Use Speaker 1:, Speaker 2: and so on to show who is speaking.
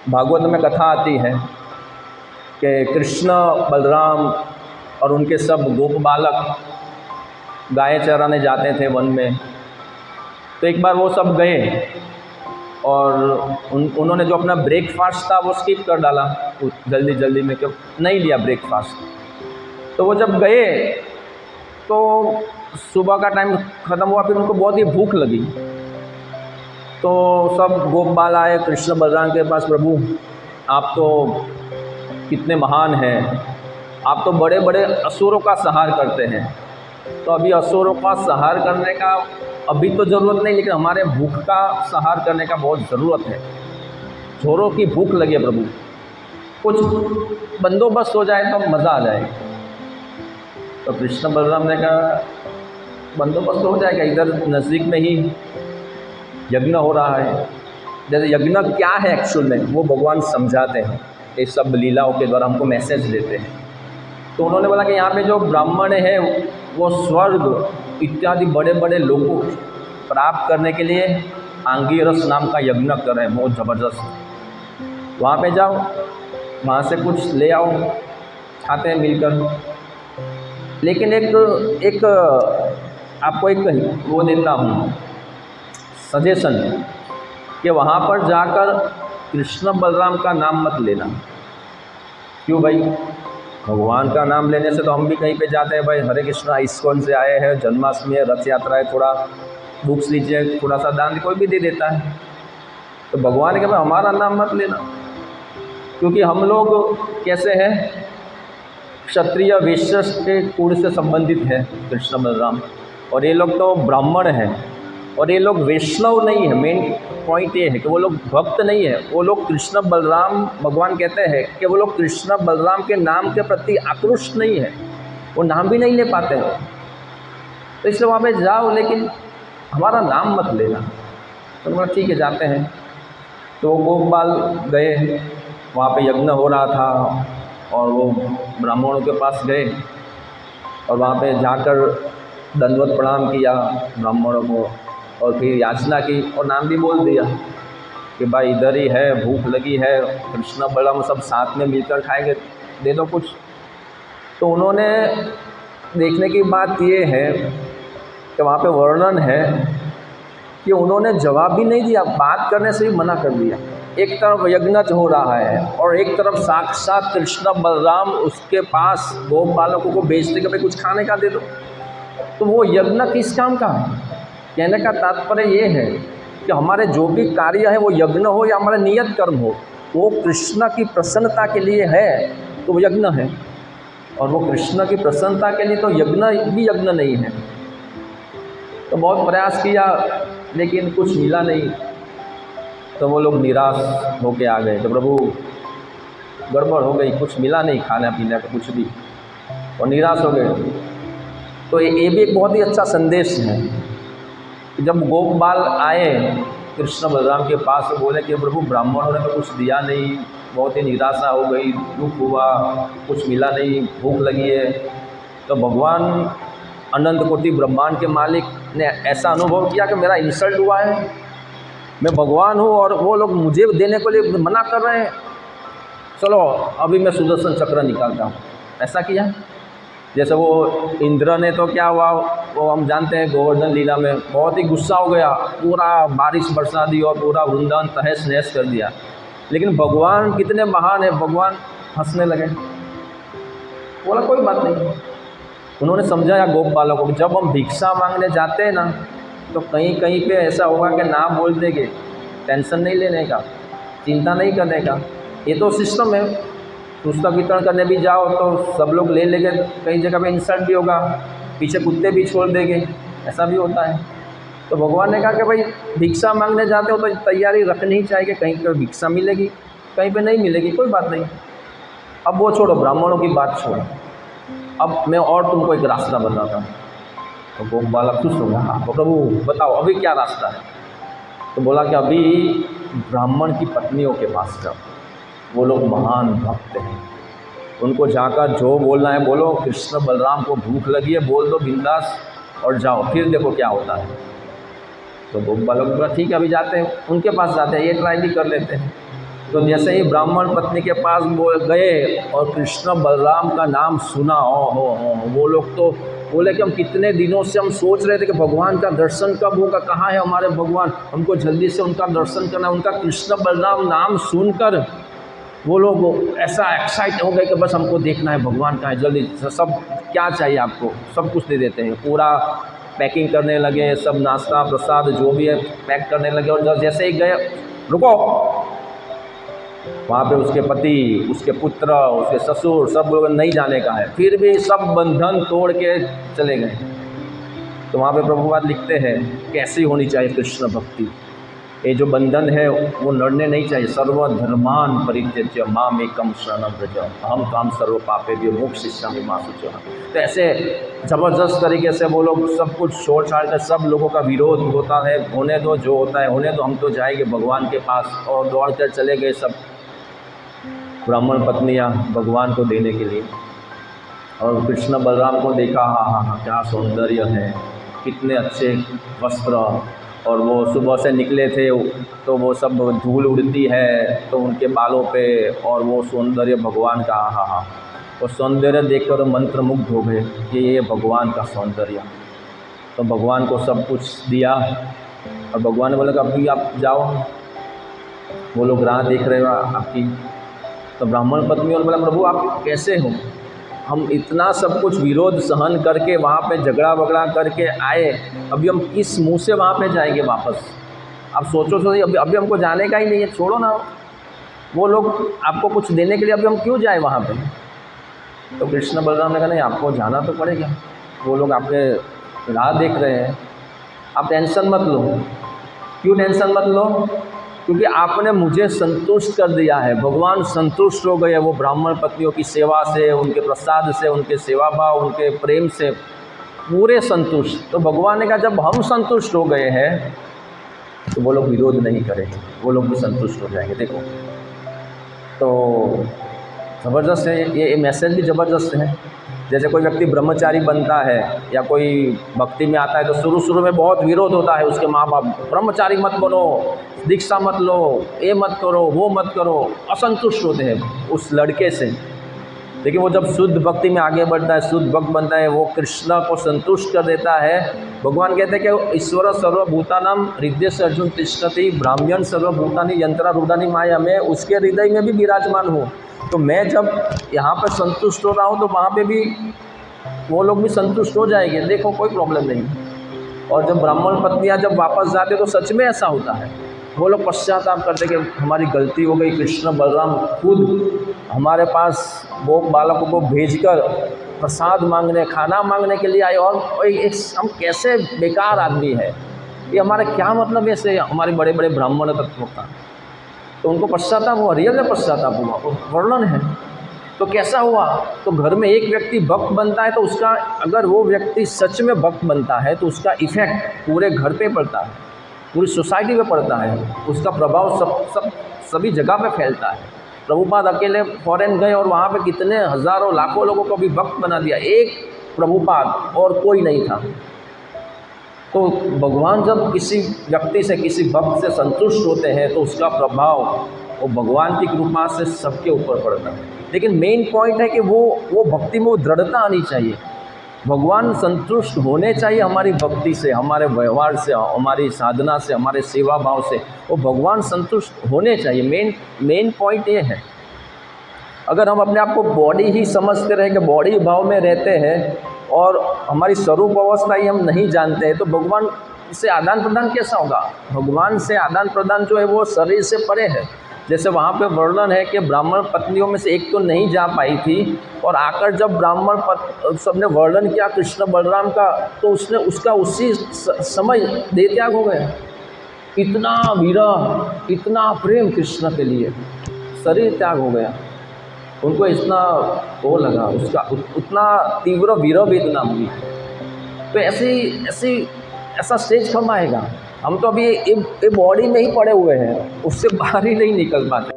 Speaker 1: भागवत में कथा आती है कि कृष्ण बलराम और उनके सब गोप बालक गाय चराने जाते थे वन में। तो एक बार वो सब गए और उन्होंने जो अपना ब्रेकफास्ट था वो स्किप कर डाला जल्दी जल्दी में, क्यों नहीं लिया ब्रेकफास्ट। तो वो जब गए तो सुबह का टाइम ख़त्म हुआ, फिर उनको बहुत ही भूख लगी। तो सब गोप बाल आए कृष्ण बलराम के पास, प्रभु आप तो कितने महान हैं, आप तो बड़े बड़े असुरों का संहार करते हैं। तो अभी असुरों का संहार करने का अभी तो ज़रूरत नहीं, लेकिन हमारे भूख का संहार करने का बहुत ज़रूरत है। जोरों की भूख लगी है प्रभु, कुछ बंदोबस्त हो जाए तो मज़ा आ जाए। तो कृष्ण बलराम ने कहा बंदोबस्त हो जाएगा, इधर नज़दीक में ही यज्ञ हो रहा है। जैसे यज्ञ क्या है एक्चुअल में वो भगवान समझाते हैं, ये सब लीलाओं के द्वारा हमको मैसेज देते हैं। तो उन्होंने बोला कि यहाँ पे जो ब्राह्मण है वो स्वर्ग इत्यादि बड़े बड़े लोगों प्राप्त करने के लिए आंगिरस नाम का यज्ञ कर रहे हैं, बहुत ज़बरदस्त। वहाँ पे जाओ, वहाँ से कुछ ले आओ, खाते हैं मिलकर। लेकिन एक आपको एक वो देता हूँ सजेशन कि वहाँ पर जाकर कृष्ण बलराम का नाम मत लेना। क्यों भाई? भगवान का नाम लेने से तो हम भी कहीं पे जाते हैं, भाई हरे कृष्णा इस्कॉन से आए हैं, जन्माष्टमी है, रथ यात्रा है, थोड़ा बुक्स लीजिए, थोड़ा सा दान, कोई भी दे देता है। तो भगवान के भाई हमारा नाम मत लेना, क्योंकि हम लोग कैसे हैं, क्षत्रिय वैश्य के कुल से संबंधित है कृष्ण बलराम, और ये लोग तो ब्राह्मण हैं, और ये लोग वैष्णव नहीं है। मेन पॉइंट ये है कि वो लोग भक्त नहीं है, वो लोग कृष्ण बलराम, भगवान कहते हैं कि वो लोग कृष्ण बलराम के नाम के प्रति आकृष्ट नहीं है, वो नाम भी नहीं ले पाते हैं। तो इसलिए वहाँ पे जाओ, लेकिन हमारा नाम मत लेना। तो बोला ठीक है जाते हैं। तो गोपाल गए, वहाँ पे यज्ञ हो रहा था और वो ब्राह्मणों के पास गए और वहाँ पे जाकर दंडवत प्रणाम किया ब्राह्मणों को, और फिर याचना की और नाम भी बोल दिया कि भाई इधर ही है, भूख लगी है, कृष्ण बलराम सब साथ में मिलकर खाएंगे, दे दो कुछ। तो उन्होंने देखने की बात ये है कि वहाँ पे वर्णन है कि उन्होंने जवाब भी नहीं दिया, बात करने से ही मना कर दिया। एक तरफ यज्ञ हो रहा है और एक तरफ साक्षात कृष्ण बलराम उसके पास गोप बालकों को बेचते कि भाई कुछ खाने का दे दो। तो वो यज्ञ किस काम का है? कहने का तात्पर्य ये है कि हमारे जो भी कार्य है वो यज्ञ हो या हमारा नियत कर्म हो, वो कृष्ण की प्रसन्नता के लिए है तो वो यज्ञ है, और वो कृष्ण की प्रसन्नता के लिए तो यज्ञ भी यज्ञ नहीं है। तो बहुत प्रयास किया लेकिन कुछ मिला नहीं। तो वो लोग निराश होके आ गए कि प्रभु गड़बड़ हो गई, कुछ मिला नहीं खाने पीने का कुछ भी, और निराश हो गए। तो ये भी एक बहुत ही अच्छा संदेश है। जब गोप बाल आए कृष्ण बलराम के पास, बोले कि प्रभु ब्राह्मणों ने तो कुछ दिया नहीं, बहुत ही निराशा हो गई, दुख हुआ, कुछ मिला नहीं, भूख लगी है। तो भगवान अनंत कोटि ब्रह्मांड के मालिक ने ऐसा अनुभव किया कि मेरा इंसल्ट हुआ है, मैं भगवान हूँ और वो लोग मुझे देने के लिए मना कर रहे हैं, चलो अभी मैं सुदर्शन चक्र निकालता हूँ। ऐसा किया। जैसे वो इंद्र ने तो क्या हुआ, वो हम जानते हैं गोवर्धन लीला में बहुत ही गुस्सा हो गया, पूरा बारिश बरसा दी और पूरा वृंदावन तहस नहस कर दिया। लेकिन भगवान कितने महान है, भगवान हंसने लगे, बोला कोई बात नहीं। उन्होंने समझाया गोप बालकों को, जब हम भिक्षा मांगने जाते हैं ना तो कहीं कहीं पे ऐसा होगा कि ना बोल देंगे, टेंशन नहीं लेने का, चिंता नहीं करने का, ये तो सिस्टम है। पुस्तक वितरण करने भी जाओ तो सब लोग ले लेंगे, कई जगह पे इंसल्ट भी होगा, पीछे कुत्ते भी छोड़ देंगे, ऐसा भी होता है। तो भगवान ने कहा कि भाई भिक्षा मांगने जाते हो तो तैयारी रखनी ही चाहिए, कहीं पर भिक्षा मिलेगी, कहीं पे नहीं मिलेगी, कोई बात नहीं। अब वो छोड़ो, ब्राह्मणों की बात छोड़ो, अब मैं और तुमको एक रास्ता बताता हूँ। तो गोप बालक खुश हो गया, हाँ प्रभु बताओ अभी क्या रास्ता है। तो बोला कि अभी ब्राह्मण की पत्नियों के पास जाओ, वो लोग महान भक्त हैं, उनको जाकर जो बोलना है बोलो, कृष्ण बलराम को भूख लगी है बोल दो बिंदास, और जाओ, फिर देखो क्या होता है। तो गोप बालक बोला ठीक है अभी जाते हैं, उनके पास जाते हैं, ये ट्राई भी कर लेते हैं। तो जैसे ही ब्राह्मण पत्नी के पास वो गए और कृष्ण बलराम का नाम सुना, हो वो लोग तो बोले कि हम कितने दिनों से हम सोच रहे थे कि भगवान का दर्शन कब होगा, कहाँ है हमारे भगवान, हमको जल्दी से उनका दर्शन करना। उनका कृष्ण बलराम नाम सुनकर वो लोग ऐसा एक्साइट हो गए कि बस हमको देखना है भगवान का है, जल्दी सब क्या चाहिए आपको सब कुछ दे देते हैं। पूरा पैकिंग करने लगे, सब नाश्ता प्रसाद जो भी है पैक करने लगे। और जैसे ही गए, रुको, वहाँ पे उसके पति, उसके पुत्र, उसके ससुर सब लोग नहीं जाने का है, फिर भी सब बंधन तोड़ के चले गए। तो वहाँ पे प्रभुपाद लिखते हैं कैसी होनी चाहिए कृष्ण भक्ति। ये जो बंधन है वो लड़ने नहीं चाहिए। सर्वधर्मान परित्यज्य माम एकम शरणं व्रज अहम काम सर्व पापेभ्यो मोक्षयिष्यामि मा शुचः। तो ऐसे ज़बरदस्त तरीके से वो लोग सब कुछ छोड़ छाड़ कर, सब लोगों का विरोध होता है, होने दो जो होता है होने दो, हम तो जाएंगे भगवान के पास। और दौड़ कर चले गए सब ब्राह्मण पत्नियाँ भगवान को देने के लिए। और कृष्ण बलराम को देखा, हाँ क्या सौंदर्य है, कितने अच्छे वस्त्र। और वो सुबह से निकले थे तो वो सब धूल उड़ती है तो उनके बालों पे, और वो सौंदर्य भगवान का, हाँ वो सौंदर्य देखकर मंत्र मुग्ध हो गए कि ये भगवान का सौंदर्य। तो भगवान को सब कुछ दिया और भगवान ने बोला कि अभी आप जाओ, वो लोग राह देख रहे हो आपकी। तो ब्राह्मण पत्नी और बोला प्रभु आप कैसे हो, हम इतना सब कुछ विरोध सहन करके वहाँ पे झगड़ा वगड़ा करके आए, अभी हम किस मुंह से वहाँ पे जाएंगे वापस। आप सोचो तो अभी हमको जाने का ही नहीं है, छोड़ो ना, वो लोग आपको कुछ देने के लिए अभी हम क्यों जाए वहाँ पे। तो कृष्ण बलराम ने कहा नहीं आपको जाना तो पड़ेगा, वो लोग आपके राह देख रहे हैं, आप टेंशन मत लो। क्यों टेंशन मत लो, क्योंकि आपने मुझे संतुष्ट कर दिया है, भगवान संतुष्ट हो गए वो ब्राह्मण पत्नियों की सेवा से, उनके प्रसाद से, उनके सेवा भाव, उनके प्रेम से पूरे संतुष्ट। तो भगवान ने कहा जब हम संतुष्ट हो गए हैं तो वो लोग विरोध नहीं करेंगे, वो लोग भी संतुष्ट हो जाएंगे। देखो तो ज़बरदस्त है ये मैसेज भी ज़बरदस्त है। जैसे कोई व्यक्ति ब्रह्मचारी बनता है या कोई भक्ति में आता है तो शुरू में बहुत विरोध होता है, उसके माँ बाप ब्रह्मचारी मत बनो, दीक्षा मत लो, ये मत करो, वो मत करो, असंतुष्ट होते हैं उस लड़के से। लेकिन वो जब शुद्ध भक्ति में आगे बढ़ता है, शुद्ध भक्त बनता है, वो कृष्ण को संतुष्ट कर देता है। भगवान कहते हैं कि ईश्वर सर्वभूतानां हृदय से अर्जुन तिष्ठति, ब्राह्मण सर्वभूतानि यंत्रारूढ़ानि माया, में उसके हृदय में भी विराजमान हूँ। तो मैं जब यहाँ पर संतुष्ट हो रहा हूँ तो वहाँ पे भी वो लोग भी संतुष्ट हो जाएंगे, देखो कोई प्रॉब्लम नहीं। और जब ब्राह्मण पत्नियाँ जब वापस जाते तो सच में ऐसा होता है, वो लोग पश्चाताप करते कि हमारी गलती हो गई, कृष्ण बलराम खुद हमारे पास वो बालकों को भेजकर प्रसाद मांगने, खाना मांगने के लिए आए, और एक हम कैसे बेकार आदमी है, ये हमारा क्या मतलब ऐसे हमारे बड़े बड़े ब्राह्मण तत्वों का। तो उनको पश्चाताप हुआ, रियल में पश्चाताप हुआ, वर्णन है। तो कैसा हुआ, तो घर में एक व्यक्ति भक्त बनता है तो उसका, अगर वो व्यक्ति सच में भक्त बनता है तो उसका इफेक्ट पूरे घर पे पड़ता है, पूरी सोसाइटी में पड़ता है, उसका प्रभाव सभी जगह पे फैलता है। प्रभुपाद अकेले फॉरेन गए और वहाँ पे कितने हज़ारों लाखों लोगों को भी भक्त बना दिया, एक प्रभुपाद और कोई नहीं था। तो भगवान जब किसी व्यक्ति से, किसी भक्त से संतुष्ट होते हैं तो उसका प्रभाव वो भगवान की कृपा से सबके ऊपर पड़ता है। लेकिन मेन पॉइंट है कि वो भक्ति में वो दृढ़ता आनी चाहिए, भगवान संतुष्ट होने चाहिए हमारी भक्ति से, हमारे व्यवहार से, हमारी साधना से, हमारे सेवा भाव से, वो भगवान संतुष्ट होने चाहिए। मेन पॉइंट ये है। अगर हम अपने आप को बॉडी ही समझते रहे कि बॉडी भाव में रहते हैं और हमारी स्वरूप अवस्था ही हम नहीं जानते हैं, तो भगवान से आदान प्रदान कैसा होगा। भगवान से आदान प्रदान जो है वो शरीर से परे है। जैसे वहाँ पे वर्णन है कि ब्राह्मण पत्नियों में से एक तो नहीं जा पाई थी, और आकर जब ब्राह्मण सबने वर्णन किया कृष्ण बलराम का, तो उसने उसका उसी समय देह त्याग हो गया। इतना विरह, इतना प्रेम कृष्ण के लिए, शरीर त्याग हो गया। उनको इतना वो लगा, उसका उतना तीव्र विरह वेदना हुई। तो ऐसा स्टेज कब आएगा। हम तो अभी ये बॉडी में ही पड़े हुए हैं, उससे बाहर ही नहीं निकल पाते।